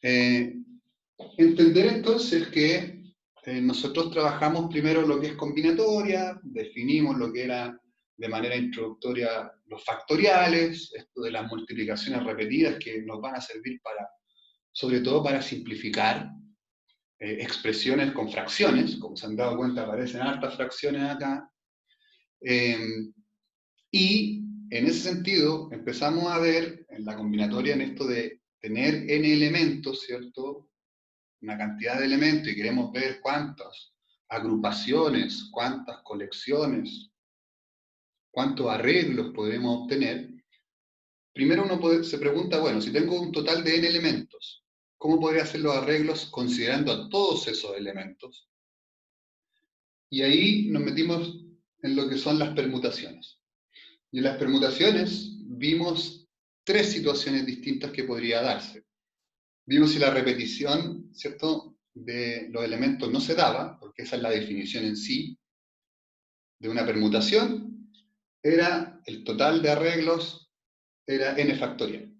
Eh, Entender entonces que nosotros trabajamos primero lo que es combinatoria, definimos lo que era de manera introductoria los factoriales, esto de las multiplicaciones repetidas que nos van a servir para, sobre todo para simplificar expresiones con fracciones, como se han dado cuenta aparecen hartas fracciones acá, eh, y en ese sentido empezamos a ver en la combinatoria en esto de tener n elementos, ¿cierto? Una cantidad de elementos y queremos ver cuántas agrupaciones, cuántas colecciones, cuántos arreglos podemos obtener, primero se pregunta, bueno, si tengo un total de n elementos, ¿cómo podría hacer los arreglos considerando a todos esos elementos? Y ahí nos metimos en lo que son las permutaciones. Y en las permutaciones vimos tres situaciones distintas que podría darse. Vimos si la repetición, ¿cierto?, de los elementos no se daba, porque esa es la definición en sí de una permutación, era el total de arreglos, era n factorial.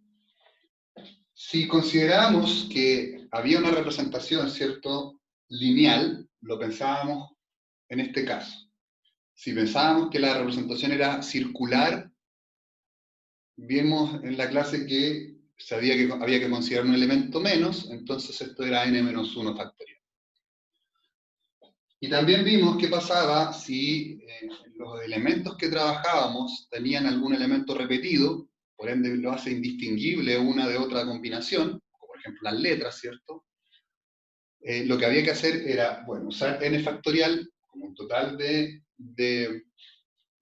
Si consideramos que había una representación, ¿cierto?, lineal, lo pensábamos en este caso. Si pensábamos que la representación era circular, vimos en la clase que sabía que había que considerar un elemento menos, entonces esto era n-1 factorial. Y también vimos qué pasaba si los elementos que trabajábamos tenían algún elemento repetido, por ende lo hace indistinguible una de otra combinación, como por ejemplo las letras, ¿cierto? Lo que había que hacer era, bueno, usar n factorial como un total de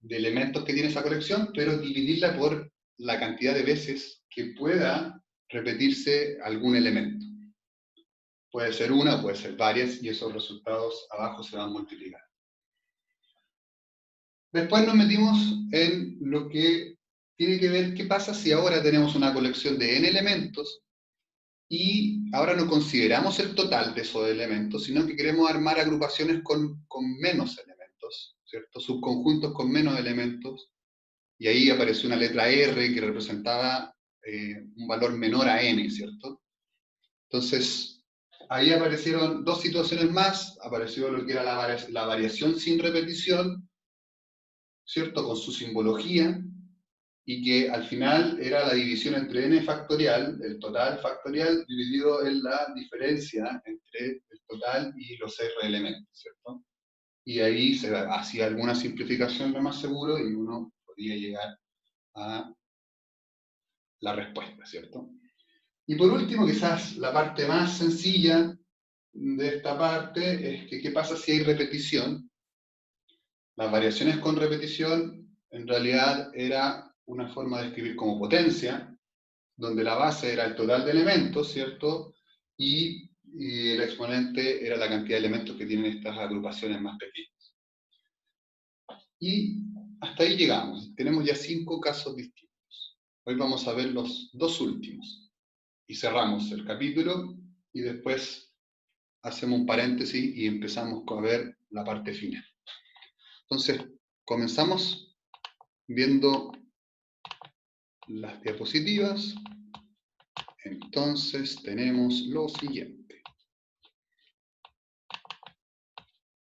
elementos que tiene esa colección, pero dividirla por la cantidad de veces que pueda repetirse algún elemento. Puede ser una, puede ser varias, y esos resultados abajo se van a multiplicar. Después nos metimos en lo que tiene que ver qué pasa si ahora tenemos una colección de n elementos y ahora no consideramos el total de esos elementos, sino que queremos armar agrupaciones con menos elementos, ¿cierto? Subconjuntos con menos elementos, y ahí apareció una letra R que representaba un valor menor a n, ¿cierto? Entonces, ahí aparecieron dos situaciones más, apareció lo que era la variación sin repetición, ¿cierto? Con su simbología, y que al final era la división entre n factorial, el total factorial, dividido en la diferencia entre el total y los r elementos, ¿cierto? Y ahí se hacía alguna simplificación lo más seguro y uno podía llegar a la respuesta, ¿cierto? Y por último, quizás la parte más sencilla de esta parte es que qué pasa si hay repetición. Las variaciones con repetición en realidad era una forma de escribir como potencia, donde la base era el total de elementos, ¿cierto? Y el exponente era la cantidad de elementos que tienen estas agrupaciones más pequeñas. Y hasta ahí llegamos. Tenemos ya 5 casos distintos. Hoy vamos a ver los 2 últimos. Y cerramos el capítulo y después hacemos un paréntesis y empezamos a ver la parte final. Entonces, comenzamos viendo las diapositivas. Entonces, tenemos lo siguiente.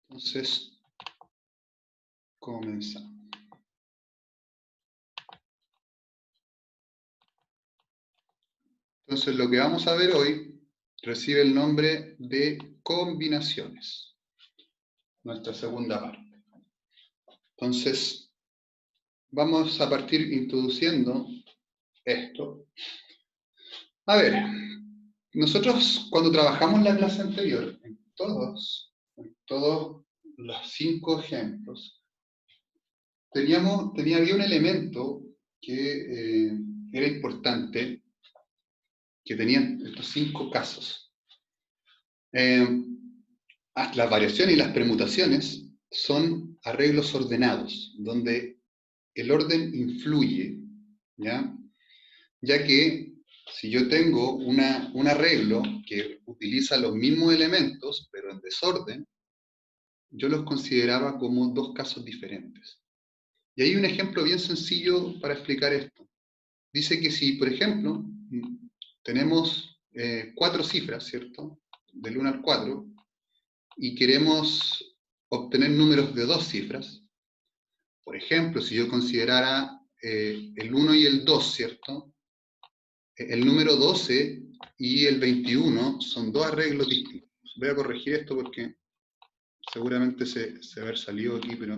Entonces, comenzamos. Entonces, lo que vamos a ver hoy recibe el nombre de combinaciones, nuestra segunda parte. Entonces, vamos a partir introduciendo esto. A ver, nosotros cuando trabajamos la clase anterior, en todos los 5 ejemplos, había un elemento que era importante, que tenían estos 5 casos. Las variaciones y las permutaciones son arreglos ordenados, donde el orden influye, ¿ya? Ya que si yo tengo un arreglo que utiliza los mismos elementos, pero en desorden, yo los consideraba como 2 casos diferentes. Y hay un ejemplo bien sencillo para explicar esto. Dice que si, por ejemplo, tenemos 4 cifras, ¿cierto? Del 1 al 4, y queremos obtener números de 2 cifras. Por ejemplo, si yo considerara el 1 y el 2, ¿cierto? El número 12 y el 21 son 2 arreglos distintos. Voy a corregir esto porque seguramente se va a haber salido aquí, pero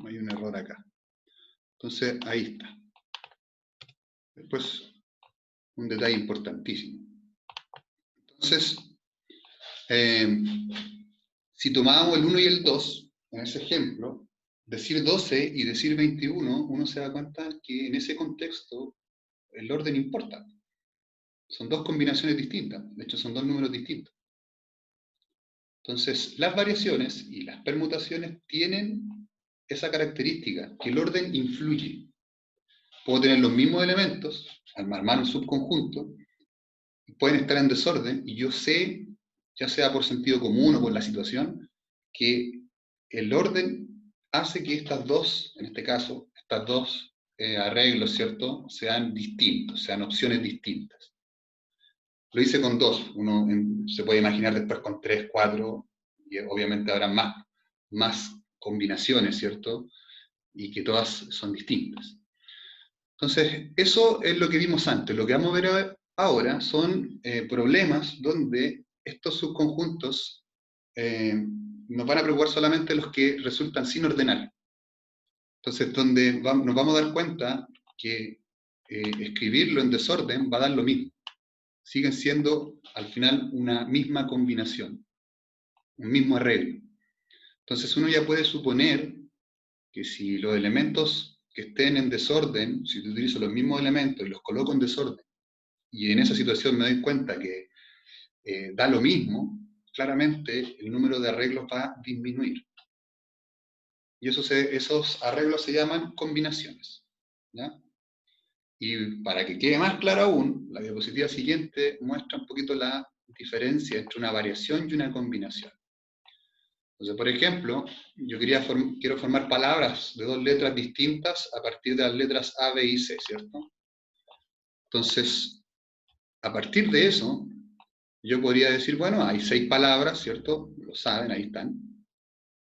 hay un error acá. Entonces, ahí está. Después, un detalle importantísimo. Entonces, si tomábamos el 1 y el 2, en ese ejemplo, decir 12 y decir 21, uno se da cuenta que en ese contexto el orden importa. Son 2 combinaciones distintas, de hecho son 2 números distintos. Entonces, las variaciones y las permutaciones tienen esa característica, que el orden influye. Puedo tener los mismos elementos, armar un subconjunto, pueden estar en desorden, y yo sé, ya sea por sentido común o por la situación, que el orden hace que estas dos, en este caso, estas dos arreglos, ¿cierto?, sean distintos, sean opciones distintas. Lo hice con 2, uno se puede imaginar después con 3, 4, y obviamente habrá más combinaciones, ¿cierto?, y que todas son distintas. Entonces, eso es lo que vimos antes. Lo que vamos a ver ahora son problemas donde estos subconjuntos nos van a preocupar solamente los que resultan sin ordenar. Entonces, donde nos vamos a dar cuenta que escribirlo en desorden va a dar lo mismo. Siguen siendo, al final, una misma combinación, un mismo arreglo. Entonces, uno ya puede suponer que si los elementos que estén en desorden, si utilizo los mismos elementos y los coloco en desorden, y en esa situación me doy cuenta que da lo mismo, claramente el número de arreglos va a disminuir. Y esos arreglos se llaman combinaciones, ¿ya? Y para que quede más claro aún, la diapositiva siguiente muestra un poquito la diferencia entre una variación y una combinación. Entonces, por ejemplo, yo quiero formar palabras de 2 letras distintas a partir de las letras A, B y C, ¿cierto? Entonces, a partir de eso, yo podría decir, bueno, hay 6 palabras, ¿cierto? Lo saben, ahí están,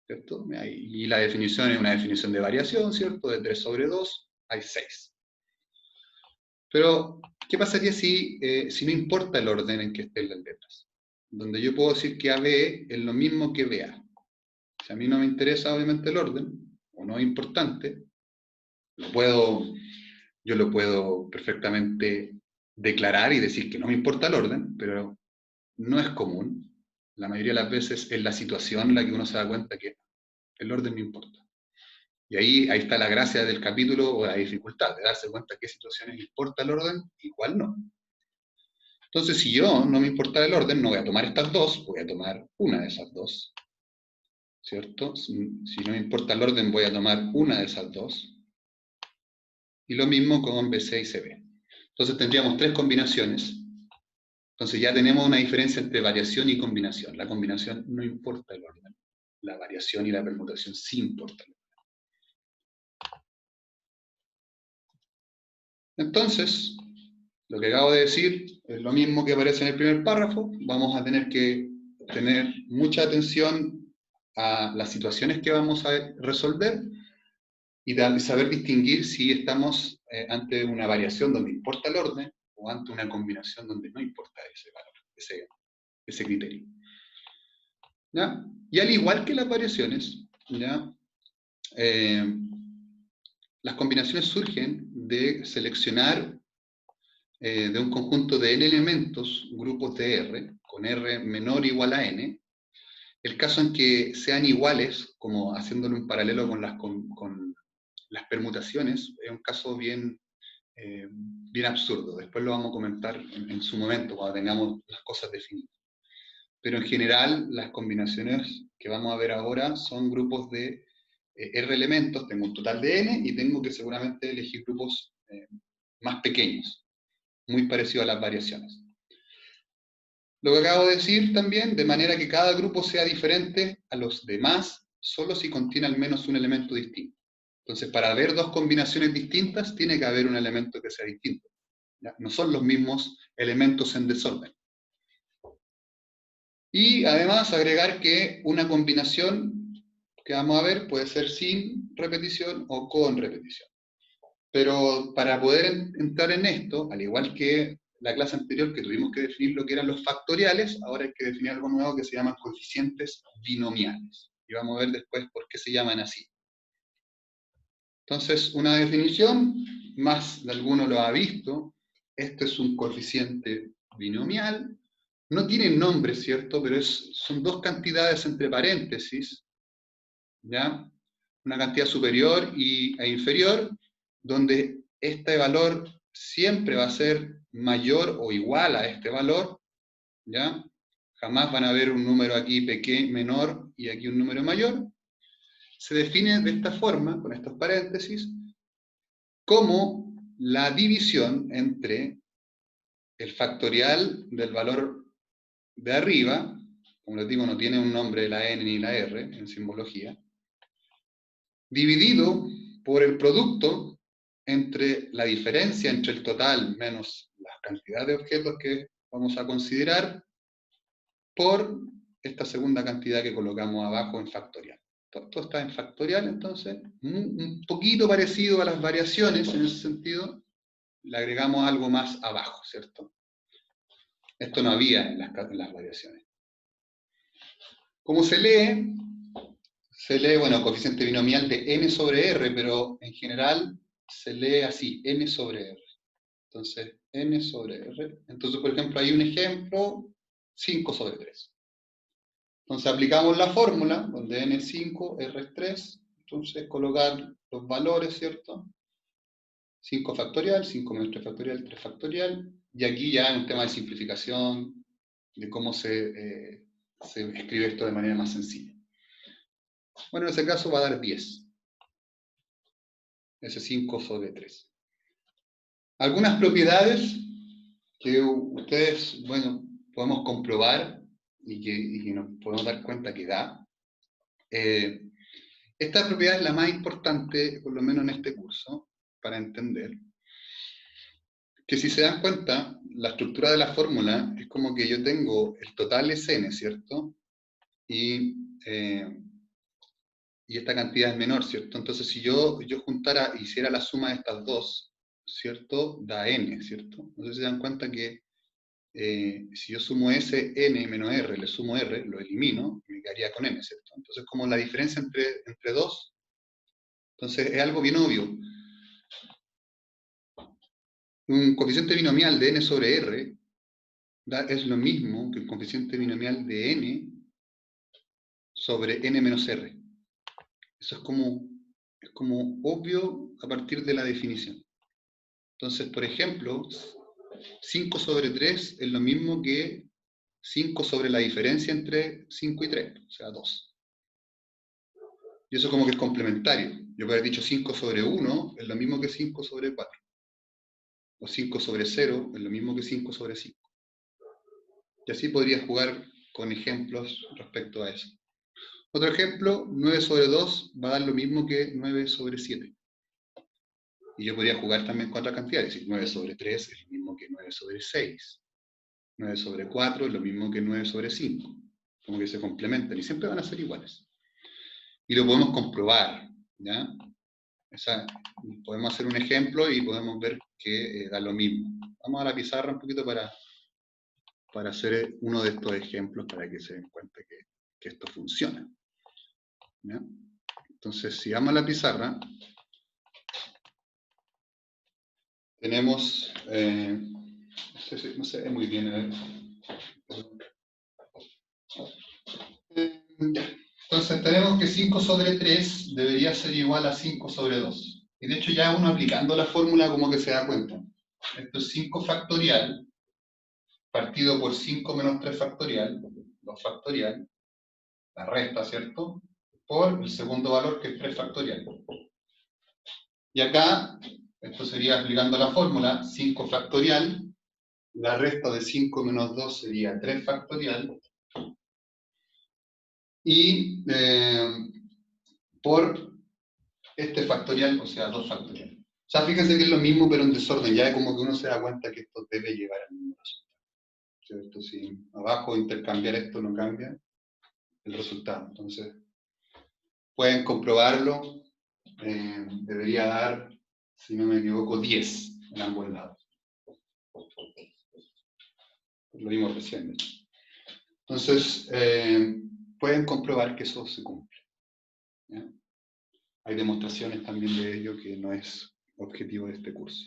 ¿cierto? Y la definición es una definición de variación, ¿cierto? De 3 sobre 2, hay 6. Pero, ¿qué pasaría si no importa el orden en que estén las letras? Donde yo puedo decir que AB es lo mismo que BA. Si a mí no me interesa, obviamente, el orden, o no es importante, yo lo puedo perfectamente declarar y decir que no me importa el orden, pero no es común. La mayoría de las veces es la situación en la que uno se da cuenta que el orden no importa. Y ahí está la gracia del capítulo, o la dificultad de darse cuenta qué situaciones importa el orden y cuál no. Entonces, si yo no me importa el orden, no voy a tomar estas dos, voy a tomar una de esas dos, ¿cierto? Si no me importa el orden, voy a tomar una de esas dos. Y lo mismo con BC y CB. Entonces tendríamos 3 combinaciones. Entonces ya tenemos una diferencia entre variación y combinación. La combinación no importa el orden. La variación y la permutación sí importan. Entonces, lo que acabo de decir es lo mismo que aparece en el primer párrafo. Vamos a tener que tener mucha atención a las situaciones que vamos a resolver y saber distinguir si estamos ante una variación donde importa el orden o ante una combinación donde no importa ese valor, ese criterio. ¿Ya? Y al igual que las variaciones, ¿ya? Las combinaciones surgen de seleccionar de un conjunto de n elementos, grupos de R, con R menor o igual a n. El caso en que sean iguales, como haciéndolo en paralelo con las permutaciones, es un caso bien absurdo. Después lo vamos a comentar en su momento, cuando tengamos las cosas definidas. Pero en general, las combinaciones que vamos a ver ahora son grupos de R elementos. Tengo un total de n y tengo que seguramente elegir grupos más pequeños, muy parecido a las variaciones. Lo que acabo de decir también, de manera que cada grupo sea diferente a los demás, solo si contiene al menos un elemento distinto. Entonces, para ver 2 combinaciones distintas, tiene que haber un elemento que sea distinto. ¿ya? No son los mismos elementos en desorden. Y además agregar que una combinación que vamos a ver puede ser sin repetición o con repetición. Pero para poder entrar en esto, al igual que la clase anterior que tuvimos que definir lo que eran los factoriales, ahora hay que definir algo nuevo que se llaman coeficientes binomiales. Y vamos a ver después por qué se llaman así. Entonces, una definición, más de alguno lo ha visto, esto es un coeficiente binomial, no tiene nombre, ¿cierto? Pero son dos cantidades entre paréntesis, ¿ya? Una cantidad superior e inferior, donde este valor siempre va a ser mayor o igual a este valor, ¿ya? Jamás van a haber un número aquí pequeño, menor y aquí un número mayor. Se define de esta forma, con estos paréntesis, como la división entre el factorial del valor de arriba, como les digo, no tiene un nombre la n ni la r en simbología, dividido por el producto entre la diferencia entre el total menos la cantidad de objetos que vamos a considerar por esta segunda cantidad que colocamos abajo en factorial. Todo está en factorial, entonces, un poquito parecido a las variaciones en ese sentido, le agregamos algo más abajo, ¿cierto? Esto no había en las variaciones. ¿Cómo se lee? Se lee, bueno, coeficiente binomial de n sobre r, pero en general se lee así, n sobre r. Entonces, n sobre r. Entonces, por ejemplo, hay un ejemplo, 5 sobre 3. Entonces, aplicamos la fórmula, donde n es 5, r es 3. Entonces, colocar los valores, ¿cierto? 5 factorial, 5 menos 3 factorial, 3 factorial. Y aquí ya es un tema de simplificación, de cómo se escribe esto de manera más sencilla. Bueno, en ese caso va a dar 10. Ese 5 sobre 3. Algunas propiedades que ustedes, bueno, podemos comprobar y que nos podemos dar cuenta que da. Esta propiedad es la más importante, por lo menos en este curso, para entender. Que si se dan cuenta, la estructura de la fórmula es como que yo tengo el total es n, ¿cierto? Y esta cantidad es menor, ¿cierto? Entonces, si yo juntara, hiciera la suma de estas dos, ¿cierto? Da n, ¿cierto? Entonces se dan cuenta que si yo sumo s, n menos r, le sumo r, lo elimino, me quedaría con n, ¿cierto? Entonces, como la diferencia entre dos, entonces es algo bien obvio. Un coeficiente binomial de n sobre r es lo mismo que el coeficiente binomial de n sobre n menos r. Eso es como obvio a partir de la definición. Entonces, por ejemplo, 5 sobre 3 es lo mismo que 5 sobre la diferencia entre 5 y 3, o sea, 2. Y eso como que es complementario. Yo puedo haber dicho 5 sobre 1 es lo mismo que 5 sobre 4. O 5 sobre 0 es lo mismo que 5 sobre 5. Y así podría jugar con ejemplos respecto a eso. Otro ejemplo, 9 sobre 2 va a dar lo mismo que 9 sobre 7. Y yo podría jugar también con otra cantidad, es decir, 9 sobre 3 es lo mismo que 9 sobre 6. 9 sobre 4 es lo mismo que 9 sobre 5. Como que se complementan y siempre van a ser iguales. Y lo podemos comprobar, ¿ya? Podemos hacer un ejemplo y podemos ver que da lo mismo. Vamos a la pizarra un poquito para hacer uno de estos ejemplos para que se den cuenta que esto funciona, ¿ya? Entonces, si vamos a la pizarra, tenemos, no se ve muy bien, a ver. Entonces tenemos que 5 sobre 3 debería ser igual a 5 sobre 2. Y de hecho ya uno aplicando la fórmula como que se da cuenta. Esto es 5 factorial, partido por 5 menos 3 factorial, 2 factorial, la resta, ¿cierto? Por el segundo valor que es 3 factorial. Y acá, esto sería aplicando la fórmula, 5 factorial, la resta de 5 menos 2 sería 3 factorial, y por este factorial, o sea, 2 factorial. O sea, fíjense que es lo mismo, pero en desorden. Ya es como que uno se da cuenta que esto debe llevar al mismo resultado, ¿cierto? Si abajo intercambiar esto no cambia el resultado. Entonces, pueden comprobarlo. Debería dar, si no me equivoco, 10 en ambos lados. Lo vimos recién, de hecho. Entonces, pueden comprobar que eso se cumple, ¿ya? Hay demostraciones también de ello que no es objetivo de este curso.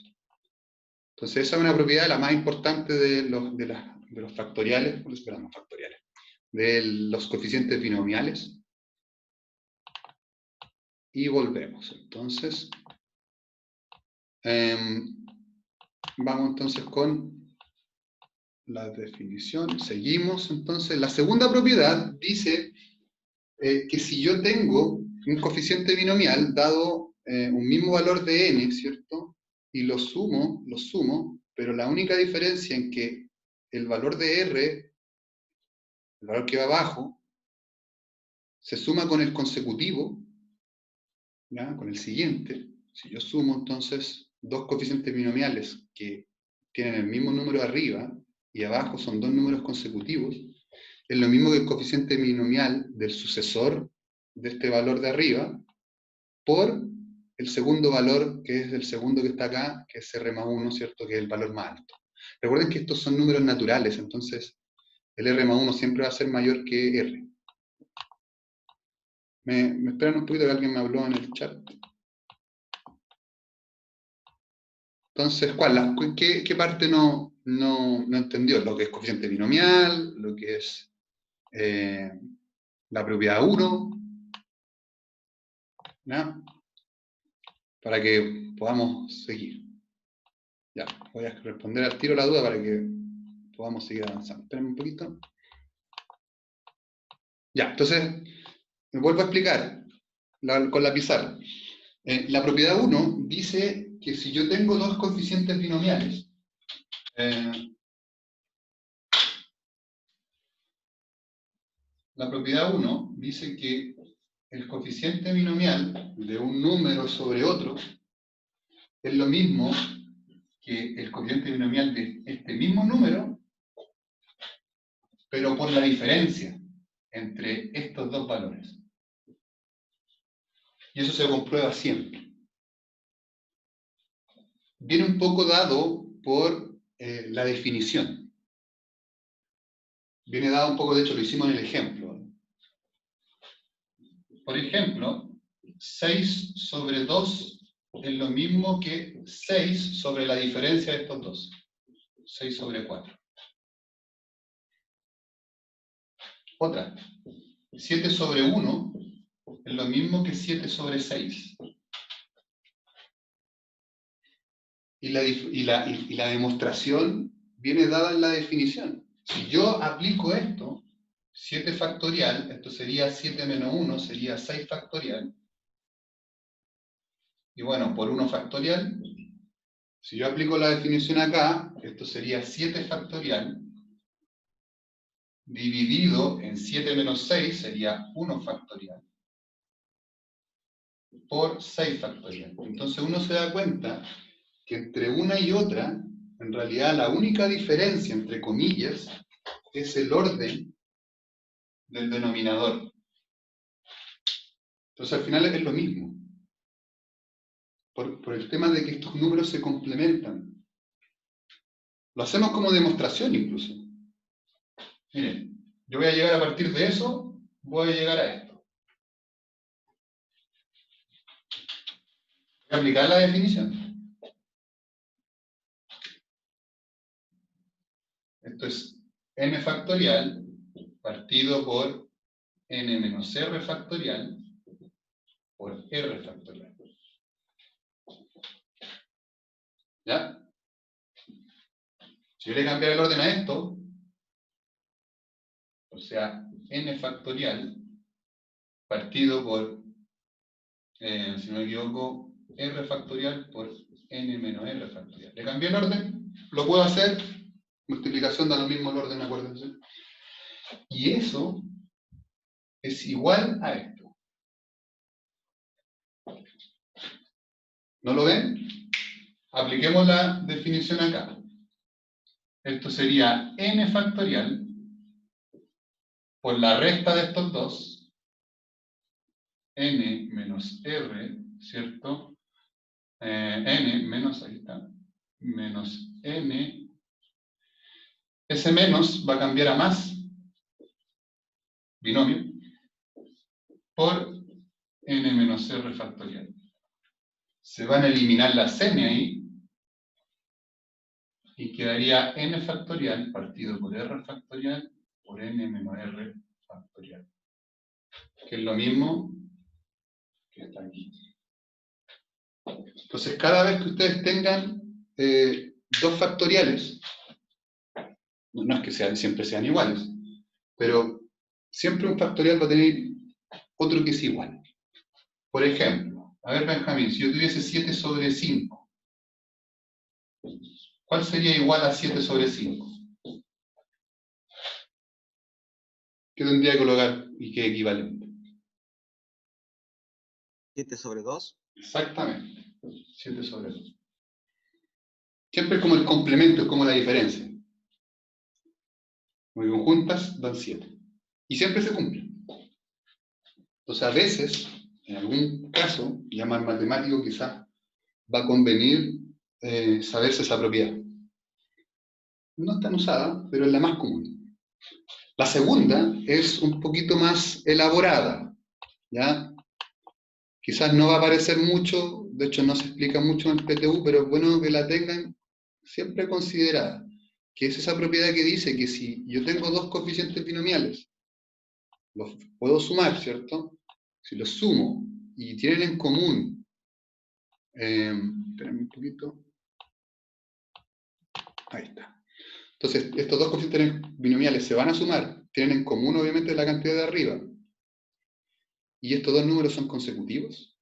Entonces, esa es una propiedad la más importante de los factoriales, perdón, factoriales, de los coeficientes binomiales. Y volvemos. Entonces, vamos entonces con la definición. Seguimos entonces. La segunda propiedad dice que si yo tengo un coeficiente binomial dado un mismo valor de n, ¿cierto? Y lo sumo, pero la única diferencia en que el valor de r, el valor que va abajo, se suma con el consecutivo, ¿ya? Con el siguiente. Si yo sumo entonces dos coeficientes binomiales que tienen el mismo número arriba y abajo son dos números consecutivos, es lo mismo que el coeficiente binomial del sucesor de este valor de arriba por el segundo valor, que es el segundo que está acá, que es R más 1, ¿cierto? Que es el valor más alto. Recuerden que estos son números naturales, entonces el R más 1 siempre va a ser mayor que R. ¿Me esperan un poquito que alguien me habló en el chat? Entonces, ¿qué parte no entendió? Lo que es coeficiente binomial, lo que es la propiedad 1, ¿ya? Para que podamos seguir. Ya, voy a responder al tiro la duda para que podamos seguir avanzando. Espérenme un poquito. Ya, entonces, me vuelvo a explicar con la pizarra. La propiedad 1 dice que si yo tengo dos coeficientes binomiales, la propiedad 1 dice que el coeficiente binomial de un número sobre otro es lo mismo que el coeficiente binomial de este mismo número, pero por la diferencia entre estos dos valores. Y eso se comprueba siempre. Viene un poco dado por la definición. Viene dado un poco, de hecho lo hicimos en el ejemplo. Por ejemplo, 6 sobre 2 es lo mismo que 6 sobre la diferencia de estos dos. 6 sobre 4. Otra. 7 sobre 1 es lo mismo que 7 sobre 6. Y la demostración viene dada en la definición. Si yo aplico esto, 7 factorial, esto sería 7 menos 1, sería 6 factorial. Y bueno, por 1 factorial, si yo aplico la definición acá, esto sería 7 factorial, dividido en 7 menos 6, sería 1 factorial, por 6 factorial. Entonces uno se da cuenta que entre una y otra, en realidad la única diferencia, entre comillas, es el orden del denominador. Entonces al final es lo mismo. Por el tema de que estos números se complementan. Lo hacemos como demostración incluso. Miren, yo voy a llegar a partir de eso, voy a llegar a esto. Voy a aplicar la definición. Esto es n factorial partido por n menos r factorial por r factorial. ¿Ya? Si yo le cambiara el orden a esto, o sea, n factorial partido por, si no me equivoco, r factorial por n menos r factorial. Le cambié el orden, lo puedo hacer, multiplicación da lo mismo el orden, acuérdense. Y eso es igual a esto. ¿No lo ven? apliquemos la definición acá. Esto sería n factorial por la resta de estos dos, n menos r, ¿cierto? N menos, ahí está, menos n. Ese menos va a cambiar a más, binomio, por n menos r factorial. Se van a eliminar las n ahí, y quedaría n factorial partido por r factorial por n menos r factorial. Que es lo mismo que está aquí. Entonces, cada vez que ustedes tengan dos factoriales, no es que siempre sean iguales, pero siempre un factorial va a tener otro que es igual. Por ejemplo, a ver, Benjamín, si yo tuviese 7 sobre 5, ¿cuál sería igual a 7 sobre 5? ¿Qué tendría que colocar y qué equivalente? 7 sobre 2. Exactamente, 7 sobre 2. Siempre es como el complemento, es como la diferencia. Muy conjuntas dan 7. Y siempre se cumple. Entonces, a veces, en algún caso, ya más matemático quizás, va a convenir saberse esa propiedad. No es tan usada, pero es la más común. La segunda es un poquito más elaborada, ¿ya? Quizás no va a aparecer mucho, de hecho no se explica mucho en el PTU, pero es bueno que la tengan siempre considerada, que es esa propiedad que dice que si yo tengo dos coeficientes binomiales, los puedo sumar, ¿cierto? Si los sumo y tienen en común, espérenme un poquito, ahí está. Entonces, estos dos coeficientes binomiales se van a sumar, tienen en común obviamente la cantidad de arriba, y estos dos números son consecutivos,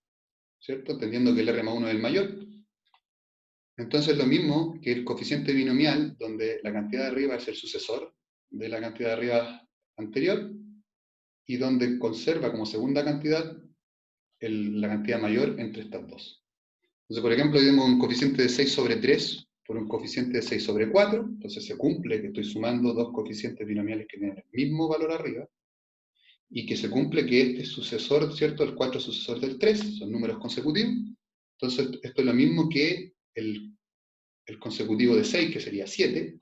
¿cierto? Entendiendo que el R más 1 es el mayor. Entonces, lo mismo que el coeficiente binomial, donde la cantidad de arriba es el sucesor de la cantidad de arriba anterior, y donde conserva como segunda cantidad la cantidad mayor entre estas dos. Entonces, por ejemplo, tengo un coeficiente de 6 sobre 3 por un coeficiente de 6 sobre 4, entonces se cumple que estoy sumando dos coeficientes binomiales que tienen el mismo valor arriba, y que se cumple que este es sucesor, ¿cierto? El 4 es sucesor del 3, son números consecutivos. Entonces, esto es lo mismo que el consecutivo de 6, que sería 7,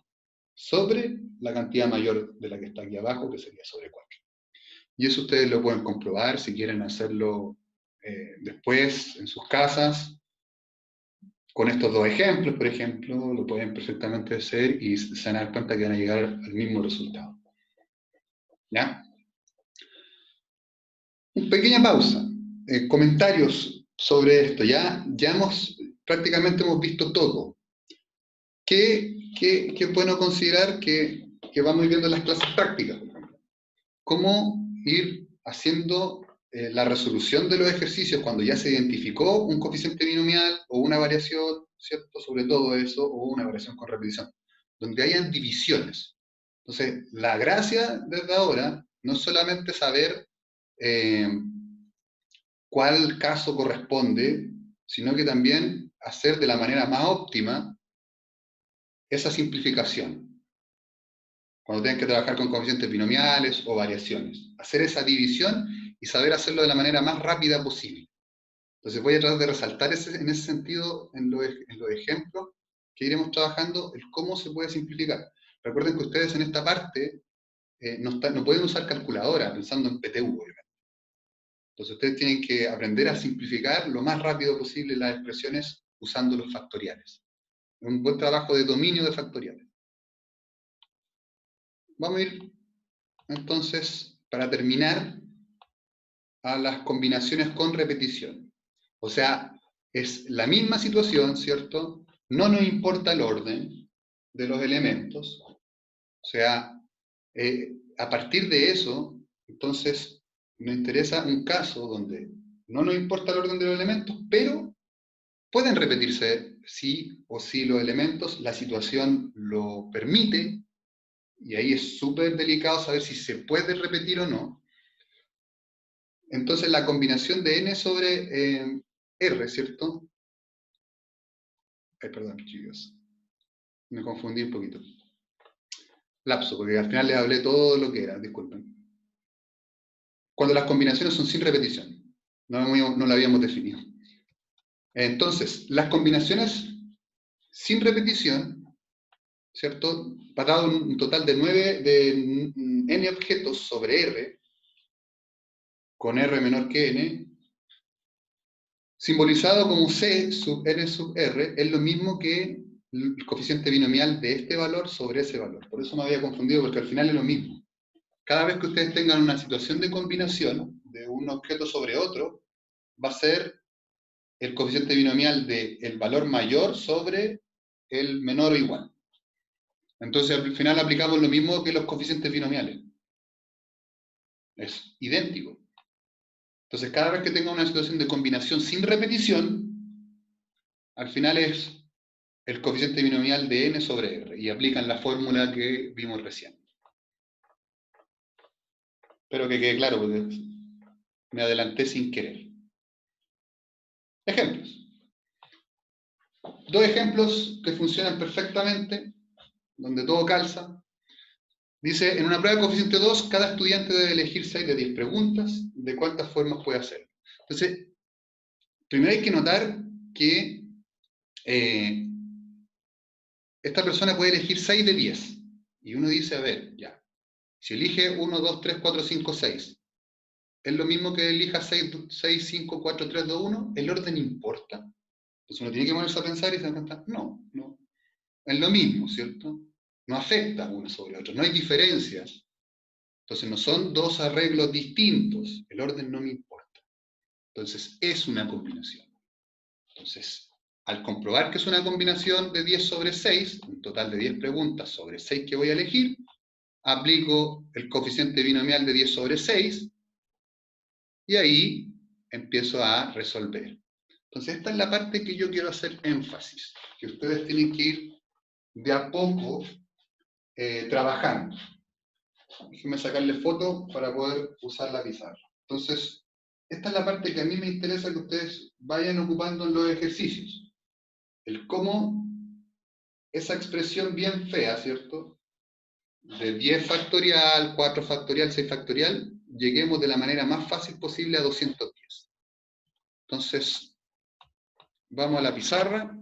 sobre la cantidad mayor de la que está aquí abajo, que sería sobre 4. Y eso ustedes lo pueden comprobar si quieren hacerlo después en sus casas. Con estos dos ejemplos, por ejemplo, lo pueden perfectamente hacer y se van a dar cuenta que van a llegar al mismo resultado. ¿Ya? Una pequeña pausa. Comentarios sobre esto. Ya prácticamente hemos visto todo. ¿Qué es bueno considerar que vamos viendo en las clases prácticas? Cómo ir haciendo la resolución de los ejercicios cuando ya se identificó un coeficiente binomial o una variación, ¿cierto? Sobre todo eso, o una variación con repetición, donde hayan divisiones. Entonces, la gracia desde ahora no es solamente saber cuál caso corresponde, sino que también hacer de la manera más óptima esa simplificación. Cuando tengan que trabajar con coeficientes binomiales o variaciones. Hacer esa división y saber hacerlo de la manera más rápida posible. Entonces voy a tratar de resaltar en ese sentido, en los ejemplos que iremos trabajando, el cómo se puede simplificar. Recuerden que ustedes en esta parte no pueden usar calculadora pensando en PTU, obviamente. Entonces ustedes tienen que aprender a simplificar lo más rápido posible las expresiones usando los factoriales. Es un buen trabajo de dominio de factoriales. Vamos a ir entonces, para terminar, a las combinaciones con repetición. O sea, es la misma situación, ¿cierto? No nos importa el orden de los elementos. O sea, a partir de eso, entonces, nos interesa un caso donde no nos importa el orden de los elementos, pero pueden repetirse sí o sí los elementos, la situación lo permite, y ahí es súper delicado saber si se puede repetir o no. Entonces la combinación de n sobre r, ¿cierto? Ay, perdón, chicos. Me confundí un poquito. Lapso, porque al final les hablé todo lo que era, disculpen. Cuando las combinaciones son sin repetición. No lo habíamos definido. Entonces, las combinaciones sin repetición, ¿cierto? Dado un total de 9, de n objetos sobre R, con R menor que n, simbolizado como C sub n sub R, es lo mismo que el coeficiente binomial de este valor sobre ese valor. Por eso me había confundido, porque al final es lo mismo. Cada vez que ustedes tengan una situación de combinación de un objeto sobre otro, va a ser el coeficiente binomial del valor mayor sobre el menor o igual. Entonces, al final aplicamos lo mismo que los coeficientes binomiales. Es idéntico. Entonces, cada vez que tenga una situación de combinación sin repetición, al final es el coeficiente binomial de n sobre r, y aplican la fórmula que vimos recién. Espero que quede claro, porque me adelanté sin querer. Ejemplos. Dos ejemplos que funcionan perfectamente, donde todo calza. Dice, en una prueba de coeficiente 2, cada estudiante debe elegir 6 de 10 preguntas. ¿De cuántas formas puede hacerlo? Entonces, primero hay que notar que esta persona puede elegir 6 de 10. Y uno dice, a ver, ya. Si elige 1, 2, 3, 4, 5, 6, ¿es lo mismo que elija 6, 5, 4, 3, 2, 1? ¿El orden importa? Entonces uno tiene que ponerse a pensar y se da cuenta, no. Es lo mismo, ¿cierto? No afecta uno sobre otro, no hay diferencias. Entonces no son dos arreglos distintos, el orden no me importa. Entonces es una combinación. Entonces, al comprobar que es una combinación de 10 sobre 6, un total de 10 preguntas sobre 6 que voy a elegir, aplico el coeficiente binomial de 10 sobre 6 y ahí empiezo a resolver. Entonces esta es la parte que yo quiero hacer énfasis, que ustedes tienen que ir de a poco trabajando. Déjenme sacarle foto para poder usar la pizarra. Entonces, esta es la parte que a mí me interesa que ustedes vayan ocupando en los ejercicios. El cómo esa expresión bien fea, ¿cierto? De 10 factorial, 4 factorial, 6 factorial, lleguemos de la manera más fácil posible a 210. Entonces, vamos a la pizarra.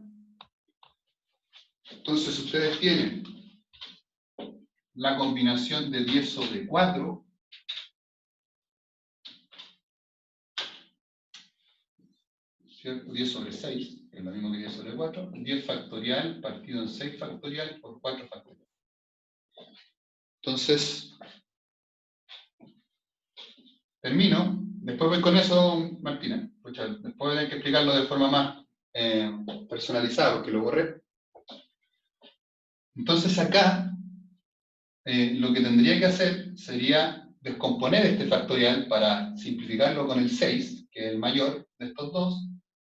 Entonces, ustedes tienen la combinación de 10 sobre 4, ¿cierto? 10 sobre 6, que es lo mismo que 10 sobre 4, 10 factorial partido en 6 factorial por 4 factorial. Entonces, termino. Después voy con eso, Martina. Después voy a tener que explicarlo de forma más personalizada, porque lo borré. Entonces acá, lo que tendría que hacer sería descomponer este factorial para simplificarlo con el 6, que es el mayor de estos dos.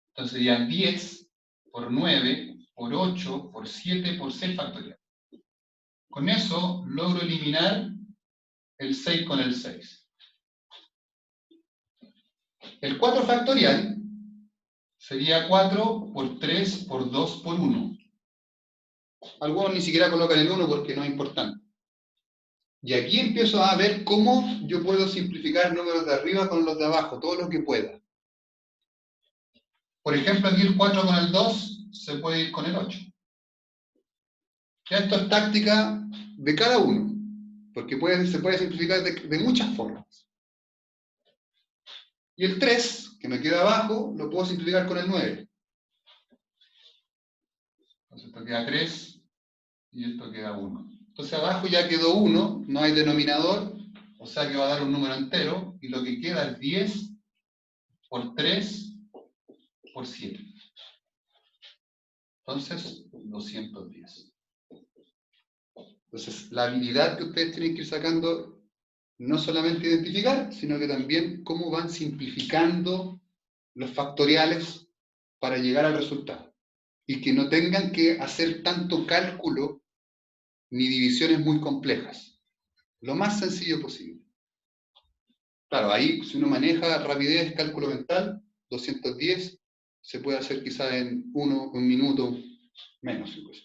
Entonces serían 10 por 9 por 8 por 7 por 6 factorial. Con eso logro eliminar el 6 con el 6. El 4 factorial sería 4 por 3 por 2 por 1. Algunos ni siquiera colocan el 1 porque no es importante. Y aquí empiezo a ver cómo yo puedo simplificar números de arriba con los de abajo, todo lo que pueda. Por ejemplo, aquí el 4 con el 2 se puede ir con el 8. Ya esto es táctica de cada uno, porque se puede simplificar de muchas formas. Y el 3, que me queda abajo, lo puedo simplificar con el 9. Entonces esto queda 3 y esto queda 1. Entonces abajo ya quedó 1, no hay denominador, o sea que va a dar un número entero, y lo que queda es 10 por 3 por 7. Entonces, 210. Entonces, la habilidad que ustedes tienen que ir sacando, no solamente identificar, sino que también cómo van simplificando los factoriales para llegar al resultado. Y que no tengan que hacer tanto cálculo ni divisiones muy complejas. Lo más sencillo posible. Claro, ahí si uno maneja rapidez, cálculo mental, 210, se puede hacer quizás en un minuto, menos incluso.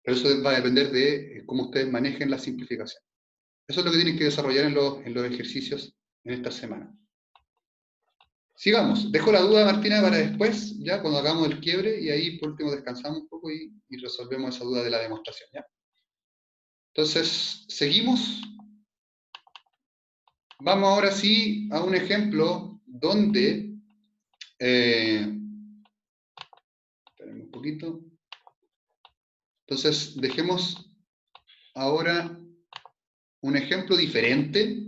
Pero eso va a depender de cómo ustedes manejen la simplificación. Eso es lo que tienen que desarrollar en los ejercicios en esta semana. Sigamos. Dejo la duda, Martina, para después, ya cuando hagamos el quiebre, y ahí por último descansamos un poco y resolvemos esa duda de la demostración, ¿ya? Entonces, seguimos. Vamos ahora sí a un ejemplo donde... esperen un poquito. Entonces, dejemos ahora un ejemplo diferente.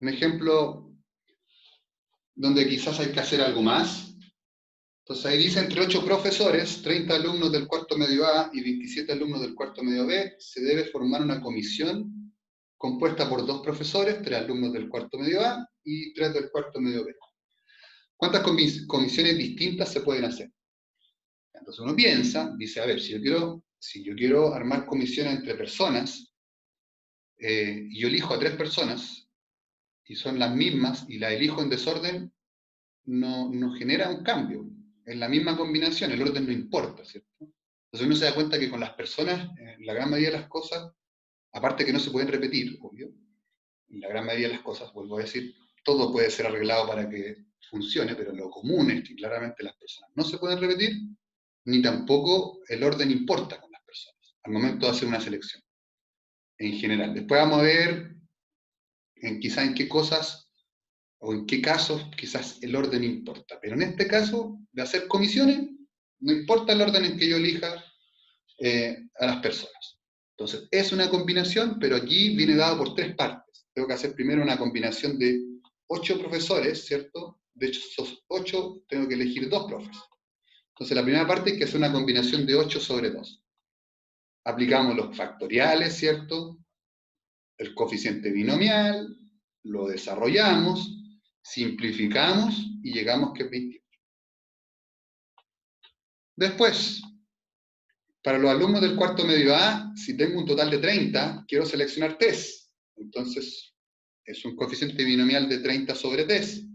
Un ejemplo donde quizás hay que hacer algo más. Entonces ahí dice, entre 8 profesores, 30 alumnos del cuarto medio A y 27 alumnos del cuarto medio B, se debe formar una comisión compuesta por 2 profesores, 3 alumnos del cuarto medio A y 3 del cuarto medio B. ¿Cuántas comisiones distintas se pueden hacer? Entonces uno piensa, dice, a ver, si yo quiero armar comisiones entre personas, y yo elijo a 3 personas, y son las mismas, y las elijo en desorden, no genera un cambio. Es la misma combinación, el orden no importa, ¿cierto? Entonces uno se da cuenta que con las personas, la gran mayoría de las cosas, aparte que no se pueden repetir, obvio, la gran mayoría de las cosas, vuelvo a decir, todo puede ser arreglado para que funcione, pero lo común es que claramente las personas no se pueden repetir, ni tampoco el orden importa con las personas, al momento de hacer una selección, en general. Después vamos a ver quizás en qué cosas o en qué casos quizás el orden importa. Pero en este caso, de hacer comisiones, no importa el orden en que yo elija a las personas. Entonces, es una combinación, pero aquí viene dado por 3 partes. Tengo que hacer primero una combinación de 8 profesores, ¿cierto? De hecho, esos 8 tengo que elegir 2 profes. Entonces, la primera parte es que es una combinación de 8 sobre 2. Aplicamos los factoriales, ¿cierto? El coeficiente binomial, lo desarrollamos, simplificamos y llegamos que es 28. Después, para los alumnos del cuarto medio A, si tengo un total de 30, quiero seleccionar 3. Entonces, es un coeficiente binomial de 30 sobre 3.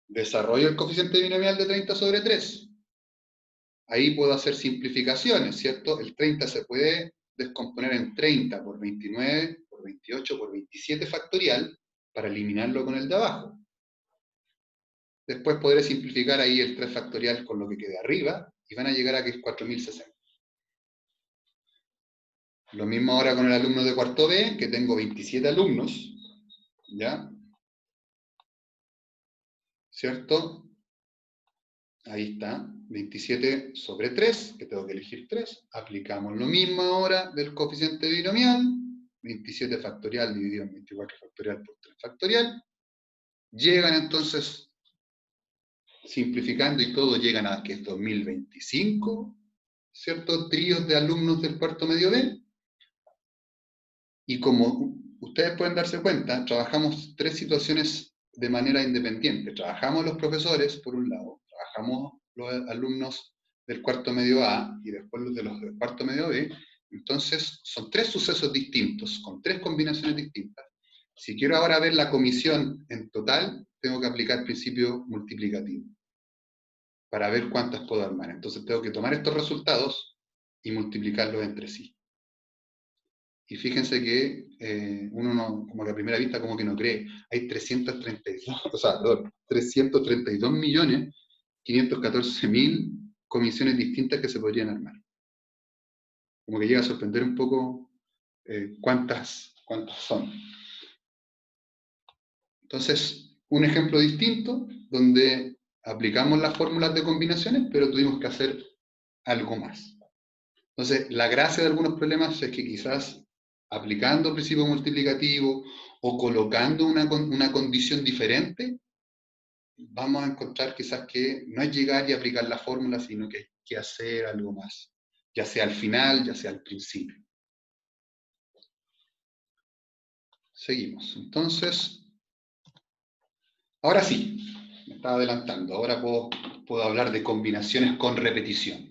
Desarrollo el coeficiente binomial de 30 sobre 3. Ahí puedo hacer simplificaciones, ¿cierto? El 30 se puede descomponer en 30 por 29, por 28, por 27 factorial, para eliminarlo con el de abajo. Después podré simplificar ahí el 3 factorial con lo que quede arriba, y van a llegar a que es 4060. Lo mismo ahora con el alumno de cuarto B, que tengo 27 alumnos, ¿ya? ¿Cierto? Ahí está, 27 sobre 3, que tengo que elegir 3. Aplicamos lo mismo ahora del coeficiente binomial, 27 factorial dividido en 24 factorial por 3 factorial. Llegan entonces, simplificando y todo, llegan a que es 2025, ¿cierto? Tríos de alumnos del cuarto medio B. Y como ustedes pueden darse cuenta, trabajamos 3 situaciones de manera independiente. Trabajamos los profesores, por un lado, trabajamos los alumnos del cuarto medio A y después los del cuarto medio B. Entonces, son 3 sucesos distintos, con 3 combinaciones distintas. Si quiero ahora ver la comisión en total, tengo que aplicar el principio multiplicativo para ver cuántas puedo armar. Entonces, tengo que tomar estos resultados y multiplicarlos entre sí. Y fíjense que uno no, como que a primera vista como que no cree. Hay 332.514.000 comisiones distintas que se podrían armar. Como que llega a sorprender un poco cuántas son. Entonces, un ejemplo distinto donde aplicamos las fórmulas de combinaciones, pero tuvimos que hacer algo más. Entonces, la gracia de algunos problemas es que quizás aplicando principio multiplicativo o colocando una condición diferente, vamos a encontrar quizás que no es llegar y aplicar la fórmula, sino que hay que hacer algo más, ya sea al final, ya sea al principio. Seguimos. Entonces, ahora sí, me estaba adelantando, ahora puedo hablar de combinaciones con repetición.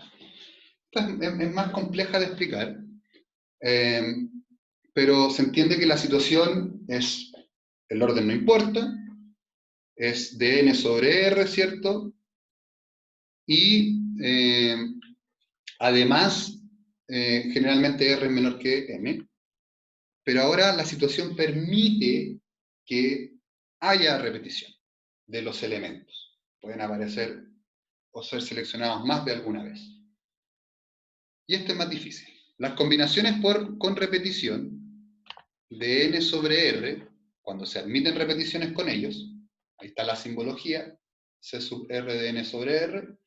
Esta es más compleja de explicar, pero se entiende que la situación es, el orden no importa, es de n sobre r, ¿cierto? Y además, generalmente R es menor que M, pero ahora la situación permite que haya repetición de los elementos. Pueden aparecer o ser seleccionados más de alguna vez. Y este es más difícil. Las combinaciones con repetición de n sobre r, cuando se admiten repeticiones con ellos, ahí está la simbología, C sub r de n sobre r,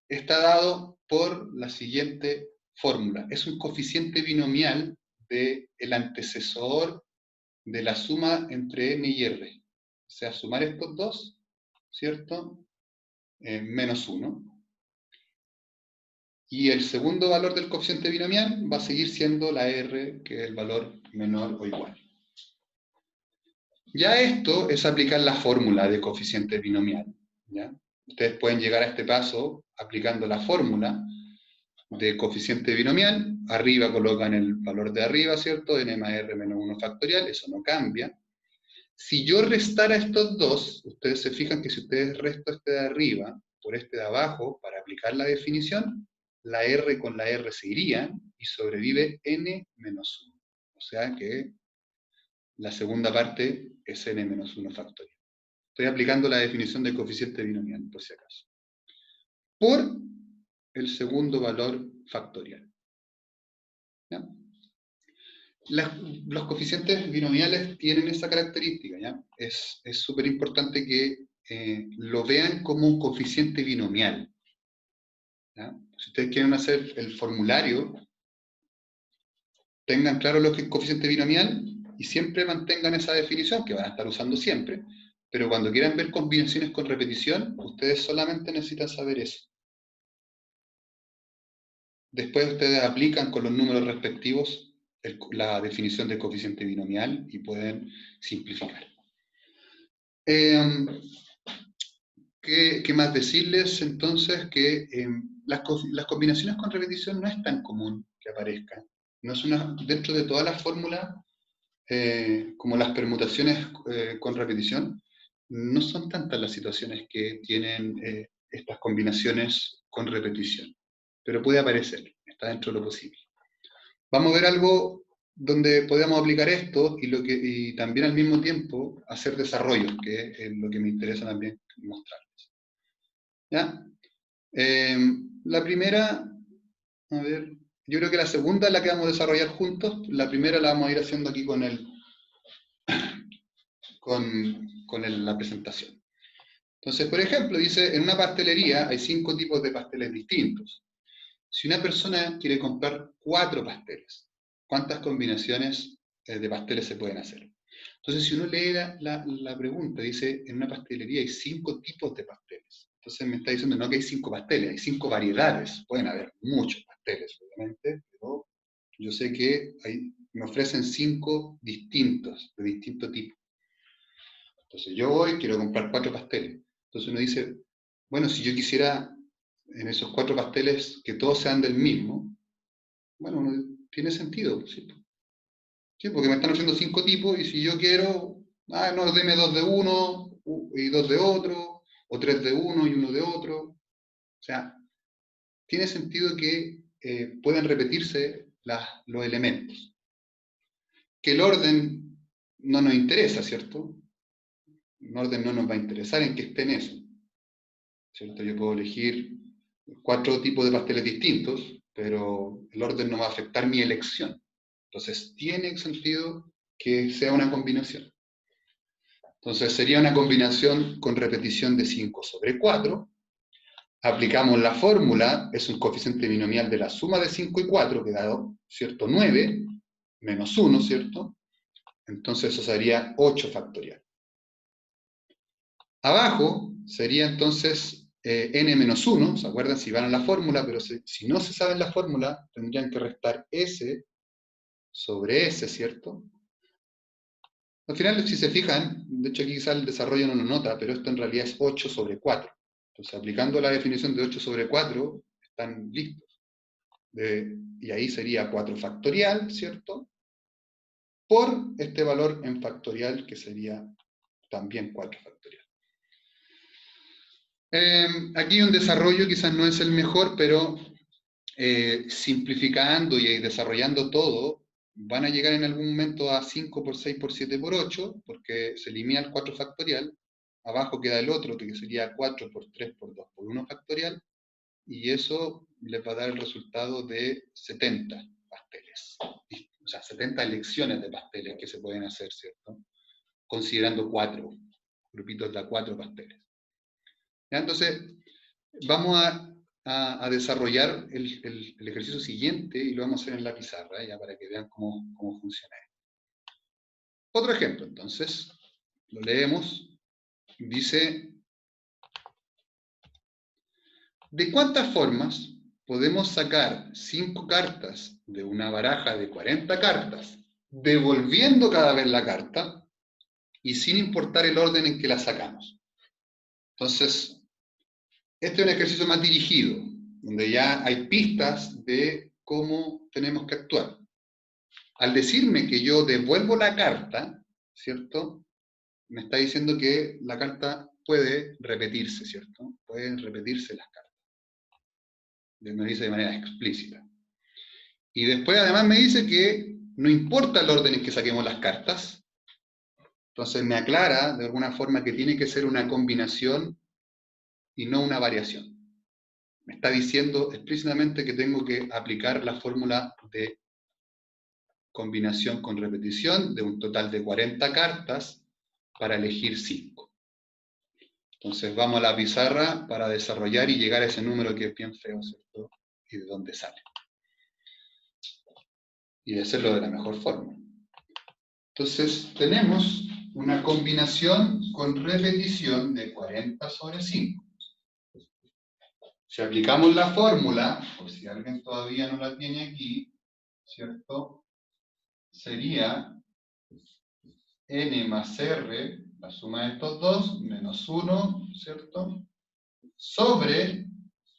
está dado por la siguiente fórmula. Es un coeficiente binomial del antecesor de la suma entre n y r. O sea, sumar estos dos, ¿cierto? Menos 1. Y el segundo valor del coeficiente binomial va a seguir siendo la r, que es el valor menor o igual. Ya esto es aplicar la fórmula de coeficiente binomial, ¿ya? Ustedes pueden llegar a este paso aplicando la fórmula de coeficiente binomial. Arriba colocan el valor de arriba, ¿cierto? N más r menos 1 factorial, eso no cambia. Si yo restara estos dos, ustedes se fijan que si ustedes restan este de arriba por este de abajo para aplicar la definición, la r con la r se irían y sobrevive n menos 1. O sea que la segunda parte es n menos 1 factorial. Estoy aplicando la definición del coeficiente binomial, por si acaso. Por el segundo valor factorial. ¿Ya? Los coeficientes binomiales tienen esa característica, ¿ya? Es súper importante que lo vean como un coeficiente binomial, ¿ya? Si ustedes quieren hacer el formulario, tengan claro lo que es coeficiente binomial y siempre mantengan esa definición, que van a estar usando siempre, pero cuando quieran ver combinaciones con repetición, ustedes solamente necesitan saber eso. Después ustedes aplican con los números respectivos la definición del coeficiente binomial y pueden simplificar. ¿Qué más decirles entonces? Que las combinaciones con repetición no es tan común que aparezcan. No es dentro de todas las fórmulas, como las permutaciones con repetición, no son tantas las situaciones que tienen estas combinaciones con repetición. Pero puede aparecer, está dentro de lo posible. Vamos a ver algo donde podamos aplicar esto y también al mismo tiempo hacer desarrollos, que es lo que me interesa también mostrarles. ¿Ya? La primera, a ver, yo creo que la segunda es la que vamos a desarrollar juntos. La primera la vamos a ir haciendo aquí con la presentación. Entonces, por ejemplo, dice, en una pastelería hay 5 tipos de pasteles distintos. Si una persona quiere comprar 4 pasteles, ¿cuántas combinaciones de pasteles se pueden hacer? Entonces, si uno lee la pregunta, dice, en una pastelería hay 5 tipos de pasteles. Entonces me está diciendo no que hay 5 pasteles, hay 5 variedades. Pueden haber muchos pasteles, obviamente, pero yo sé que me ofrecen 5 distintos, de distinto tipo. Entonces yo voy, quiero comprar 4 pasteles. Entonces uno dice, bueno, si yo quisiera en esos 4 pasteles que todos sean del mismo, bueno, tiene sentido, ¿sí? Sí, porque me están ofreciendo 5 tipos y si yo quiero, no, deme 2 de uno y 2 de otro, o 3 de uno y 1 de otro. O sea, tiene sentido que puedan repetirse los elementos. Que el orden no nos interesa, ¿cierto? El orden no nos va a interesar en que esté en eso, ¿cierto? Yo puedo elegir 4 tipos de pasteles distintos, pero el orden no va a afectar mi elección. Entonces, tiene sentido que sea una combinación. Entonces, sería una combinación con repetición de 5 sobre 4. Aplicamos la fórmula, es un coeficiente binomial de la suma de 5 y 4, que da, ¿cierto? 9, menos 1, ¿cierto? Entonces, eso sería 8 factorial. Abajo sería entonces n menos 1, ¿se acuerdan? Si van a la fórmula, pero si no se sabe la fórmula, tendrían que restar s sobre s, ¿cierto? Al final, si se fijan, de hecho aquí quizá el desarrollo no lo nota, pero esto en realidad es 8 sobre 4. Entonces, aplicando la definición de 8 sobre 4, están listos. Y ahí sería 4 factorial, ¿cierto? Por este valor en factorial, que sería también 4 factorial. Aquí un desarrollo quizás no es el mejor, pero simplificando y desarrollando todo, van a llegar en algún momento a 5 por 6 por 7 por 8, porque se elimina el 4 factorial, abajo queda el otro, que sería 4 por 3 por 2 por 1 factorial, y eso les va a dar el resultado de 70 pasteles. O sea, 70 elecciones de pasteles que se pueden hacer, ¿cierto? Considerando 4 grupitos de 4 pasteles. ¿Ya? Entonces, vamos a desarrollar el ejercicio siguiente y lo vamos a hacer en la pizarra, ya para que vean cómo funciona. Otro ejemplo, entonces, lo leemos. Dice, ¿de cuántas formas podemos sacar 5 cartas de una baraja de 40 cartas, devolviendo cada vez la carta y sin importar el orden en que la sacamos? Entonces, este es un ejercicio más dirigido, donde ya hay pistas de cómo tenemos que actuar. Al decirme que yo devuelvo la carta, ¿cierto? Me está diciendo que la carta puede repetirse, ¿cierto? Pueden repetirse las cartas. Me lo dice de manera explícita. Y después además me dice que no importa el orden en que saquemos las cartas, entonces me aclara de alguna forma que tiene que ser una combinación y no una variación. Me está diciendo explícitamente que tengo que aplicar la fórmula de combinación con repetición de un total de 40 cartas para elegir 5. Entonces vamos a la pizarra para desarrollar y llegar a ese número que es bien feo, ¿cierto? Y de dónde sale. Y de hacerlo de la mejor forma. Entonces tenemos una combinación con repetición de 40 sobre 5. Si aplicamos la fórmula, por si alguien todavía no la tiene aquí, ¿cierto? Sería n más r, la suma de estos dos, menos 1, ¿cierto? Sobre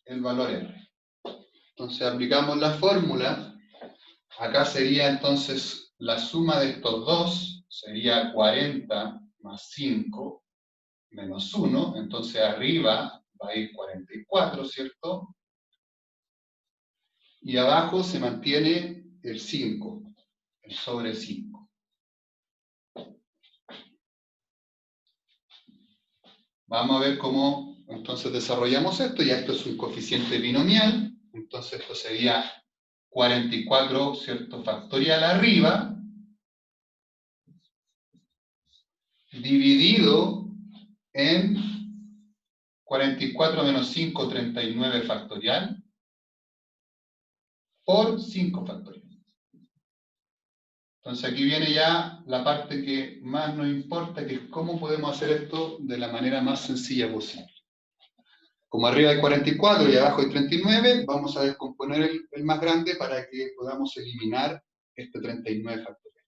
el valor r. Entonces aplicamos la fórmula, acá sería entonces la suma de estos dos, sería 40 más 5 menos 1, entonces arriba va a ir 44, ¿cierto? Y abajo se mantiene el 5, el sobre 5. Vamos a ver cómo entonces desarrollamos esto. Ya esto es un coeficiente binomial. Entonces esto sería 44, ¿cierto? Factorial arriba, dividido en 44 menos 5, 39 factorial, por 5 factorial. Entonces aquí viene ya la parte que más nos importa, que es cómo podemos hacer esto de la manera más sencilla posible. Como arriba hay 44 y abajo hay 39, vamos a descomponer el más grande para que podamos eliminar este 39 factorial.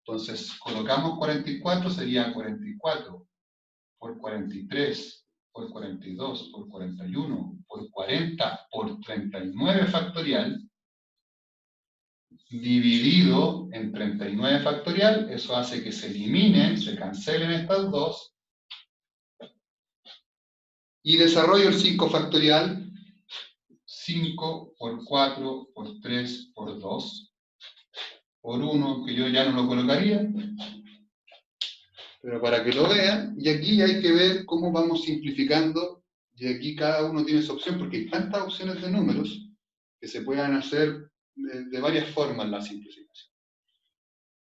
Entonces, colocamos 44, sería 44 por 43, por 42, por 41, por 40, por 39 factorial, dividido en 39 factorial, eso hace que se eliminen, se cancelen estas dos, y desarrollo el 5 factorial, 5 por 4 por 3 por 2, por 1, que yo ya no lo colocaría, pero para que lo vean, y aquí hay que ver cómo vamos simplificando, y aquí cada uno tiene su opción, porque hay tantas opciones de números que se puedan hacer de varias formas la simplificación.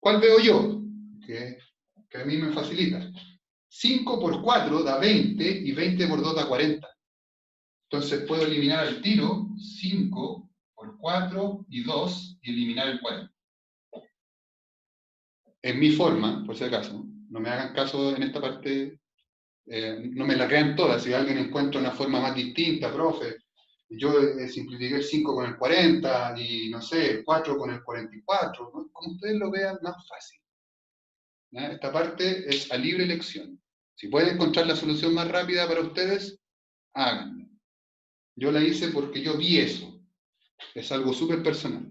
¿Cuál veo yo? Que a mí me facilita. 5 por 4 da 20 y 20 por 2 da 40. Entonces puedo eliminar al tiro 5 por 4 y 2 y eliminar el 40. En mi forma, por si acaso, no me hagan caso en esta parte, no me la crean todas. Si alguien encuentra una forma más distinta, profe, yo simplifiqué el 5 con el 40 y no sé, el 4 con el 44, ¿no? Como ustedes lo vean más fácil. ¿Ya? Esta parte es a libre elección. Si pueden encontrar la solución más rápida para ustedes, háganlo. Yo la hice porque yo vi eso. Es algo súper personal.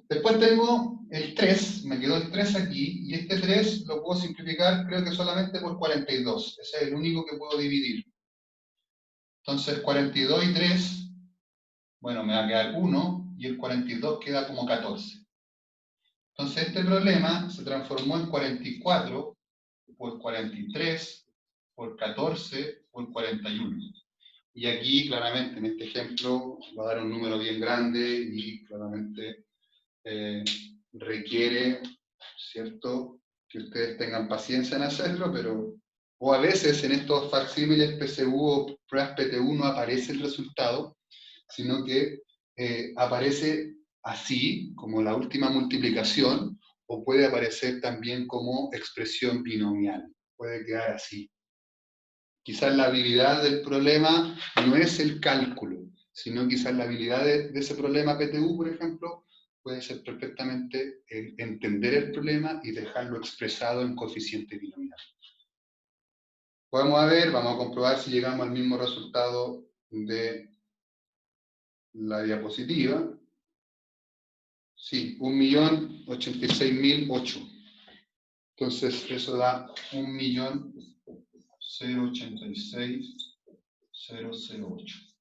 Después tengo el 3, me quedó el 3 aquí, y este 3 lo puedo simplificar creo que solamente por 42. Ese es el único que puedo dividir. Entonces 42 y 3, bueno, me va a quedar 1, y el 42 queda como 14. Entonces este problema se transformó en 44 por 43 por 14 por 41. Y aquí, claramente, en este ejemplo, va a dar un número bien grande y claramente requiere, ¿cierto?, que ustedes tengan paciencia en hacerlo, pero o a veces en estos facsímiles PSU o pruebas PTU no aparece el resultado, sino que aparece así, como la última multiplicación, o puede aparecer también como expresión binomial. Puede quedar así. Quizás la habilidad del problema no es el cálculo, sino quizás la habilidad de ese problema PTU, por ejemplo, puede ser perfectamente entender el problema y dejarlo expresado en coeficiente binomial. Vamos a comprobar si llegamos al mismo resultado de la diapositiva. Sí, 1.086.008. Entonces, eso da 1.086.008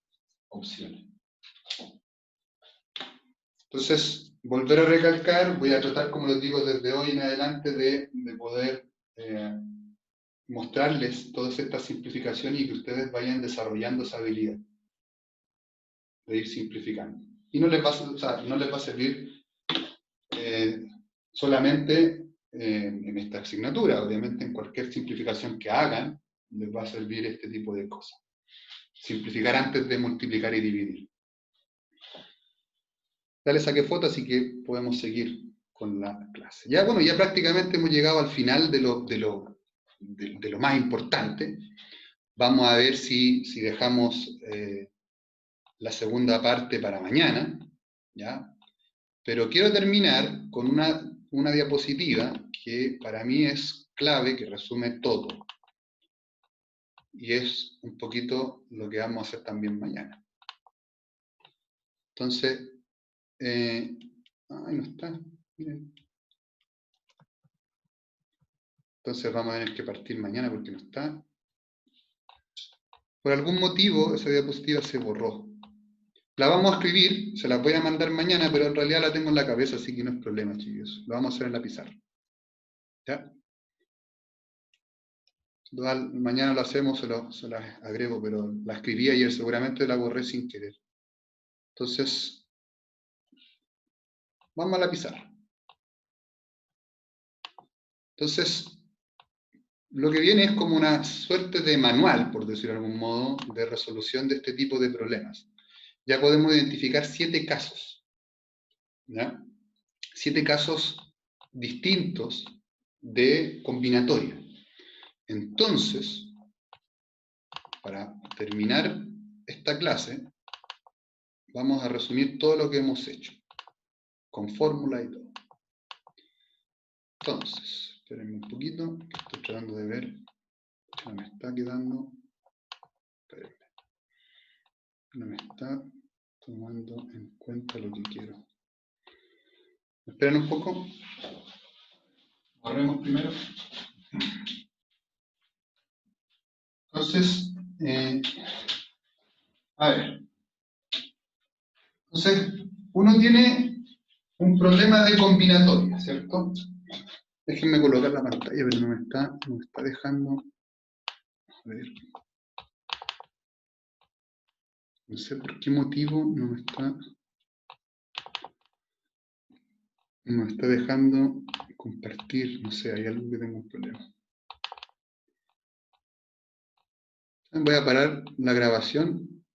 opciones. Entonces, volver a recalcar, voy a tratar, como les digo, desde hoy en adelante de poder mostrarles todas estas simplificaciones y que ustedes vayan desarrollando esa habilidad de ir simplificando. Y no les va a servir solamente en esta asignatura, obviamente en cualquier simplificación que hagan, les va a servir este tipo de cosas. Simplificar antes de multiplicar y dividir. Ya le saqué foto, así que podemos seguir con la clase. Ya, bueno, ya prácticamente hemos llegado al final de lo más importante. Vamos a ver si dejamos la segunda parte para mañana, ¿ya? Pero quiero terminar con una diapositiva que para mí es clave, que resume todo. Y es un poquito lo que vamos a hacer también mañana. Entonces, ahí no está, miren. Entonces vamos a tener que partir mañana porque no está. Por algún motivo esa diapositiva se borró. La vamos a escribir, se la voy a mandar mañana, pero en realidad la tengo en la cabeza, así que no es problema, chicos. Lo vamos a hacer en la pizarra. ¿Ya? Mañana lo hacemos, se la agrego, pero la escribí ayer, seguramente la borré sin querer. Entonces, vamos a la pizarra. Entonces, lo que viene es como una suerte de manual, por decirlo de algún modo, de resolución de este tipo de problemas. Ya podemos identificar 7 casos. ¿Ya? 7 casos distintos de combinatoria. Entonces, para terminar esta clase, vamos a resumir todo lo que hemos hecho, con fórmula y todo. Entonces, espérenme un poquito, que estoy tratando de ver, no me está quedando, espérenme, no me está tomando en cuenta lo que quiero. Esperen un poco, borremos primero. Entonces, a ver, entonces, uno tiene un problema de combinatoria, ¿cierto? Déjenme colocar la pantalla, pero no me está dejando. A ver. No sé por qué motivo no me está dejando compartir. No sé, hay algo que tengo un problema. Voy a parar la grabación